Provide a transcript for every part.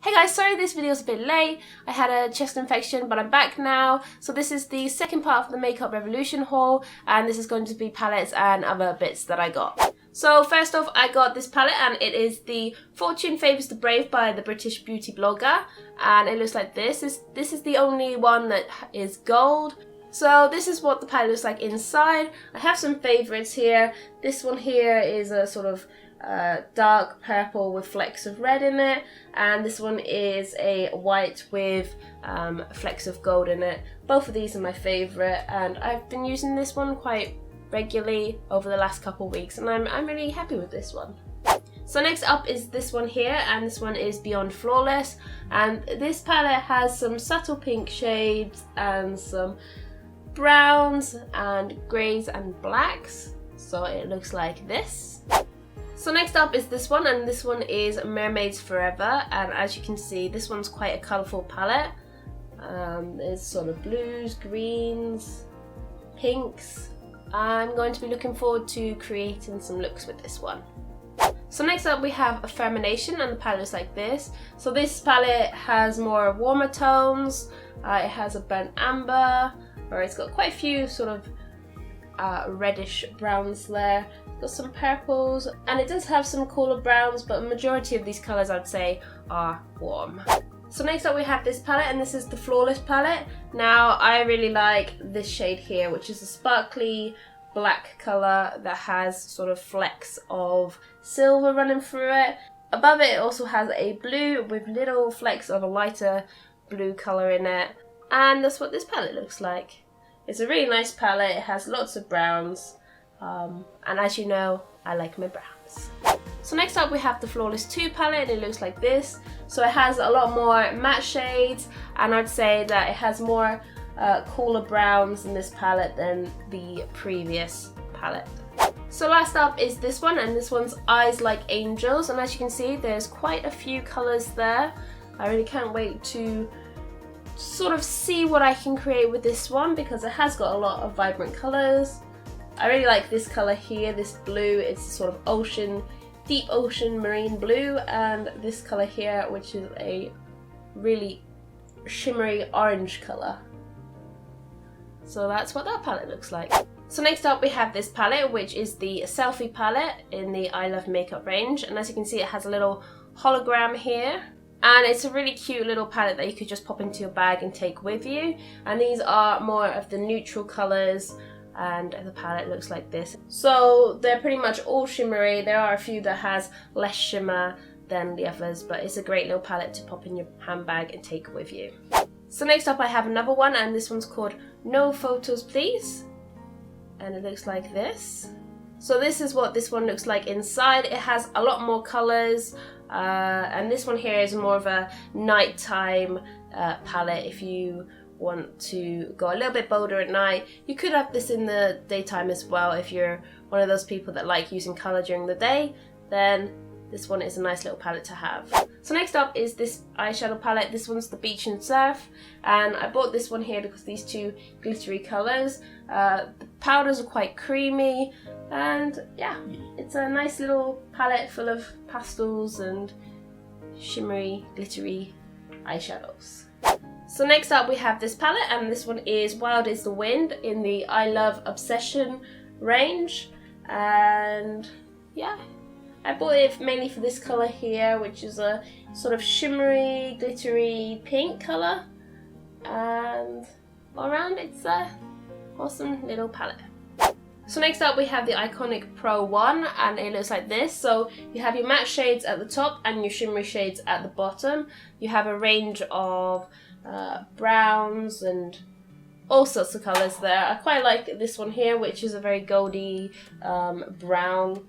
Hey guys, sorry this video is a bit late. I had a chest infection, but I'm back now. So this is the second part of the Makeup Revolution haul, and this is going to be palettes and other bits that I got. So first off, I got this palette, and it is the Fortune Favours the Brave by the British beauty blogger, and it looks like this. This is the only one that is gold. So this is what the palette looks like inside. I have some favourites here. This one here is a sort of dark purple with flecks of red in it, and this one is a white with flecks of gold in it. Both of these are my favourite, and I've been using this one quite regularly over the last couple of weeks, and I'm really happy with this one. So next up is this one here, and this one is Beyond Flawless, and this palette has some subtle pink shades and some browns and greys and blacks, so it looks like this. So next up is this one, and this one is Mermaids Forever, and as you can see, this one's quite a colourful palette. There's sort of blues, greens, pinks. I'm going to be looking forward to creating some looks with this one. So next up we have Affirmation, and the palette looks like this. So this palette has more warmer tones. It has a burnt amber, or it's got quite a few sort of reddish browns there. Got some purples, and it does have some cooler browns, but a majority of these colours I'd say are warm. So next up we have this palette, and this is the Flawless palette. Now I really like this shade here, which is a sparkly black colour that has sort of flecks of silver running through it. Above it also has a blue with little flecks of a lighter blue colour in it, and that's what this palette looks like. It's a really nice palette. It has lots of browns, and as you know, I like my browns. So next up we have the Flawless 2 palette, and it looks like this. So it has a lot more matte shades, and I'd say that it has more cooler browns in this palette than the previous palette. So last up is this one, and this one's Eyes Like Angels, and as you can see, there's quite a few colours there. I really can't wait to sort of see what I can create with this one, because it has got a lot of vibrant colours. I really like this colour here, this blue. It's sort of ocean, deep ocean marine blue, and this colour here, which is a really shimmery orange colour. So that's what that palette looks like. So next up we have this palette, which is the Selfie palette in the I Love Makeup range, and as you can see, it has a little hologram here. And it's a really cute little palette that you could just pop into your bag and take with you. And these are more of the neutral colours, and the palette looks like this. So they're pretty much all shimmery. There are a few that has less shimmer than the others, but it's a great little palette to pop in your handbag and take with you. So next up I have another one, and this one's called No Photos Please, and it looks like this. So this is what this one looks like inside. It has a lot more colours, and this one here is more of a nighttime palette. If you want to go a little bit bolder at night, you could have this in the daytime as well. If you're one of those people that like using colour during the day, then this one is a nice little palette to have. So next up is this eyeshadow palette. This one's the Beach and Surf, and I bought this one here because these two glittery colours. The powders are quite creamy, and yeah, it's a nice little palette full of pastels and shimmery, glittery eyeshadows. So next up we have this palette, and this one is Wild is the Wind in the I Love Obsession range, and yeah, I bought it mainly for this colour here, which is a sort of shimmery, glittery pink colour, and all around it's a awesome little palette. So next up we have the Iconic Pro 1, and it looks like this. So you have your matte shades at the top and your shimmery shades at the bottom. You have a range of browns and all sorts of colours there. I quite like this one here, which is a very goldy brown,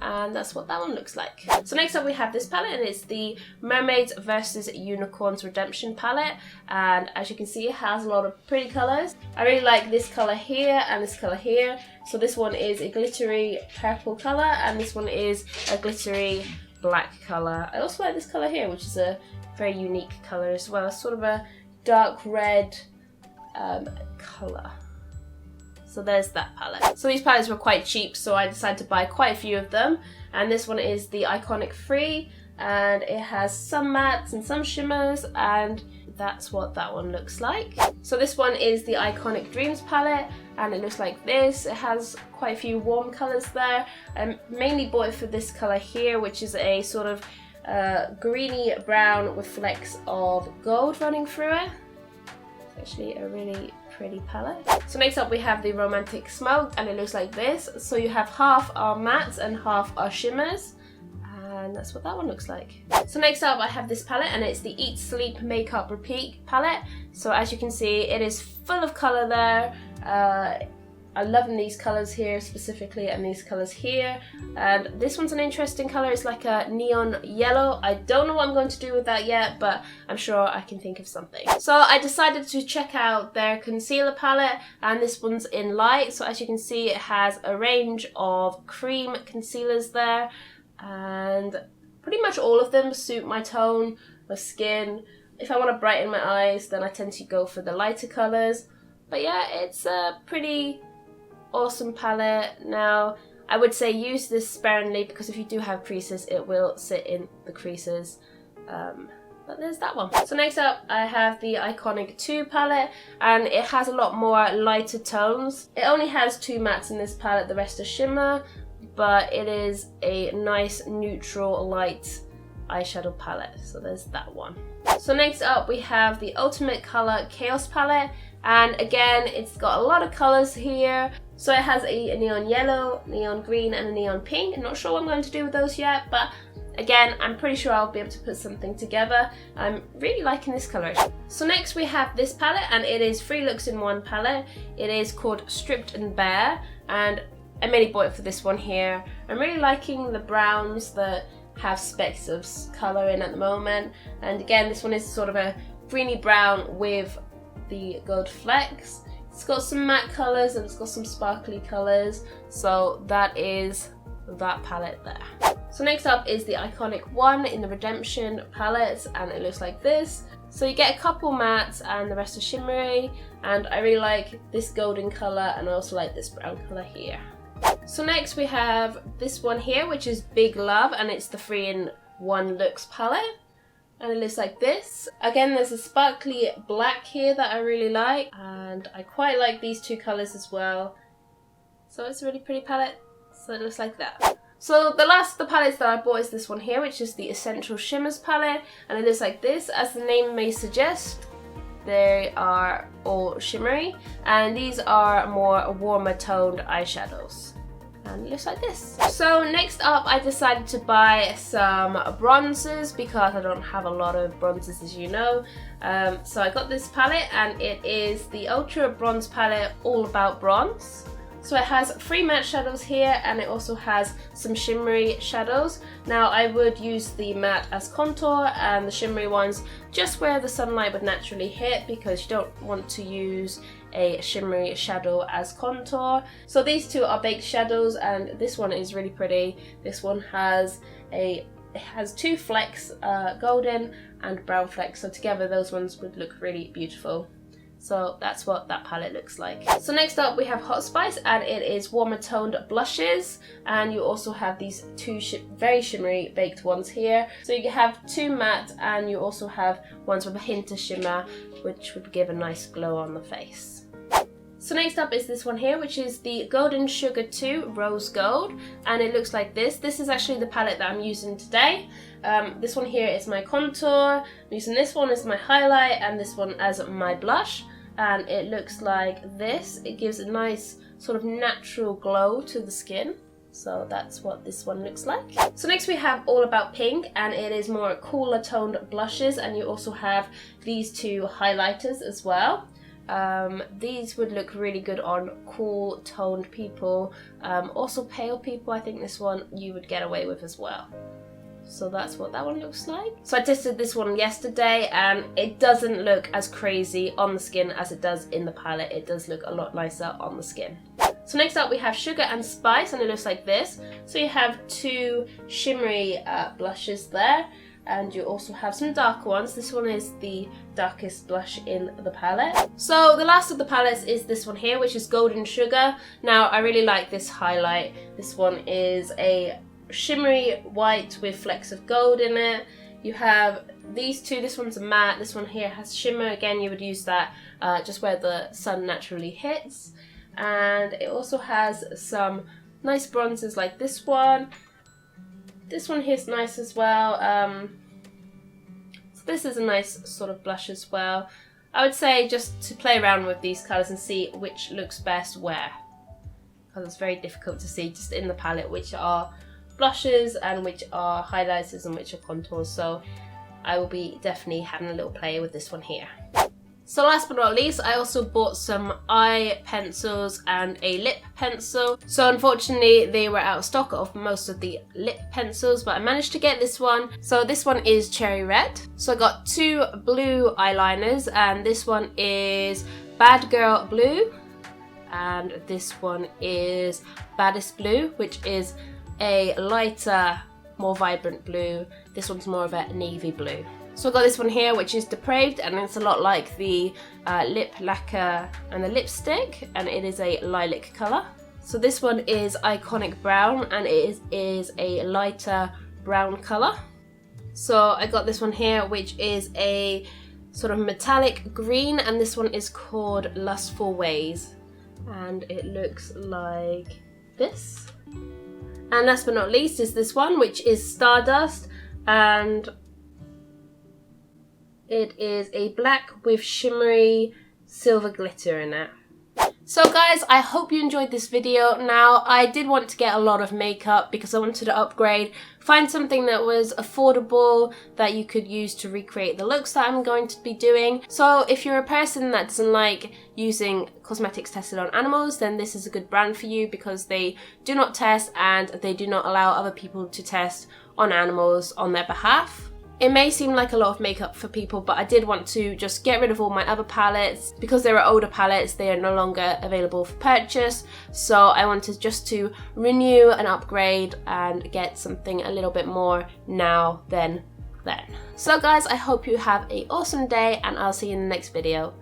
and that's what that one looks like. So next up we have this palette, and it's the Mermaids vs Unicorns Redemption palette, and as you can see, it has a lot of pretty colours. I really like this colour here and this colour here. So this one is a glittery purple colour, and this one is a glittery black colour. I also like this colour here, which is a very unique colour as well. It's sort of a dark red colour. So there's that palette. So these palettes were quite cheap, so I decided to buy quite a few of them. And this one is the Iconic Free, and it has some mattes and some shimmers, and that's what that one looks like. So this one is the Iconic Dreams palette, and it looks like this. It has quite a few warm colours there. I mainly bought it for this colour here, which is a sort of greeny brown with flecks of gold running through it. It's actually a really pretty palette. So next up we have the Romantic Smoke, and it looks like this. So you have half are mattes and half are shimmers, and that's what that one looks like. So next up I have this palette, and it's the Eat Sleep Makeup Repeat palette. So as you can see, it is full of colour there. I'm loving these colours here specifically, and these colours here. And this one's an interesting colour. It's like a neon yellow. I don't know what I'm going to do with that yet, but I'm sure I can think of something. So I decided to check out their concealer palette, and this one's in light. So as you can see, it has a range of cream concealers there, and pretty much all of them suit my tone of skin. If I want to brighten my eyes, then I tend to go for the lighter colours. But yeah, it's a pretty awesome palette. Now, I would say use this sparingly, because if you do have creases, it will sit in the creases. But there's that one. So next up, I have the Iconic 2 palette, and it has a lot more lighter tones. It only has 2 mattes in this palette, the rest are shimmer, but it is a nice neutral light eyeshadow palette. So there's that one. So next up we have the Ultimate Color Chaos palette, and again it's got a lot of colors here. So it has a neon yellow, neon green and a neon pink. I'm not sure what I'm going to do with those yet, but again I'm pretty sure I'll be able to put something together. I'm really liking this color. So next we have this palette, and it is 3 looks in one palette. It is called Stripped and Bare, and I mainly bought it for this one here. I'm really liking the browns that have specks of colour in at the moment, and again this one is sort of a greeny brown with the gold flecks. It's got some matte colours and it's got some sparkly colours, so that is that palette there. So next up is the Iconic 1 in the Redemption palette, and it looks like this. So you get a couple mattes and the rest are shimmery, and I really like this golden colour, and I also like this brown colour here. So next we have this one here, which is Big Love, and it's the 3-in-1 looks palette, and it looks like this. Again, there's a sparkly black here that I really like, and I quite like these 2 colours as well. So it's a really pretty palette, so it looks like that. So the last of the palettes that I bought is this one here, which is the Essential Shimmers palette, and it looks like this. As the name may suggest, they are all shimmery, and these are more warmer toned eyeshadows, and it looks like this. So next up I decided to buy some bronzers, because I don't have a lot of bronzers, as you know. So I got this palette, and it is the Ultra Bronze palette, All About Bronze. So it has 3 matte shadows here, and it also has some shimmery shadows. Now I would use the matte as contour and the shimmery ones just where the sunlight would naturally hit, because you don't want to use a shimmery shadow as contour. So these 2 are baked shadows, and this one is really pretty. This one has it has 2 flecks, golden and brown flecks, so together those ones would look really beautiful. So that's what that palette looks like. So next up we have Hot Spice, and it is warmer toned blushes, and you also have these 2 very shimmery baked ones here. So you have 2 matte, and you also have ones with a hint of shimmer, which would give a nice glow on the face. So next up is this one here, which is the Golden Sugar 2 Rose Gold, and it looks like this. This is actually the palette that I'm using today. This one here is my contour. I'm using this one as my highlight, and this one as my blush. And it looks like this. It gives a nice sort of natural glow to the skin. So that's what this one looks like. So next we have All About Pink, and it is more cooler toned blushes, and you also have these 2 highlighters as well. These would look really good on cool toned people, also pale people. I think this one you would get away with as well. So that's what that one looks like. So I tested this one yesterday, and it doesn't look as crazy on the skin as it does in the palette. It does look a lot nicer on the skin. So next up we have Sugar and Spice, and it looks like this. So you have 2 shimmery blushes there, and you also have some darker ones. This one is the darkest blush in the palette. So the last of the palettes is this one here, which is Golden Sugar. Now I really like this highlight. This one is a shimmery white with flecks of gold in it. You have these two, this one's a matte, this one here has shimmer. Again, you would use that just where the sun naturally hits. And it also has some nice bronzes like this one. This one here is nice as well. So this is a nice sort of blush as well. I would say just to play around with these colours and see which looks best where. Because it's very difficult to see just in the palette which are blushes and which are highlighters and which are contours. So I will be definitely having a little play with this one here. So last but not least, I also bought some eye pencils and a lip pencil. So unfortunately they were out of stock of most of the lip pencils, but I managed to get this one. So this one is cherry red. So I got two blue eyeliners, and this one is Bad Girl Blue, and this one is Baddest Blue, which is a lighter, more vibrant blue. This one's more of a navy blue. So I got this one here, which is Depraved, and it's a lot like the lip lacquer and the lipstick, and it is a lilac colour. So this one is Iconic Brown, and it is a lighter brown colour. So I got this one here, which is a sort of metallic green, and this one is called Lustful Ways, and it looks like this. And last but not least is this one, which is Stardust, and it is a black with shimmery silver glitter in it. So guys, I hope you enjoyed this video. Now, I did want to get a lot of makeup because I wanted to upgrade, find something that was affordable that you could use to recreate the looks that I'm going to be doing. So if you're a person that doesn't like using cosmetics tested on animals, then this is a good brand for you because they do not test and they do not allow other people to test on animals on their behalf. It may seem like a lot of makeup for people, but I did want to just get rid of all my other palettes. Because they are older palettes, they are no longer available for purchase. So I wanted just to renew and upgrade and get something a little bit more now than then. So guys, I hope you have an awesome day, and I'll see you in the next video.